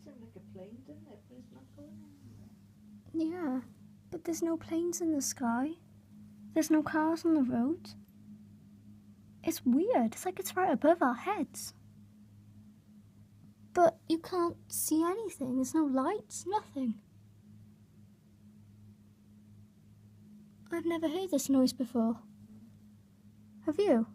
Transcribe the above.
Seemed like a plane, didn't it? But it's not going anywhere. Yeah, but there's no planes in the sky. There's no cars on the road. It's weird. It's like it's right above our heads. But you can't see anything. There's no lights, nothing. I've never heard this noise before. Have you?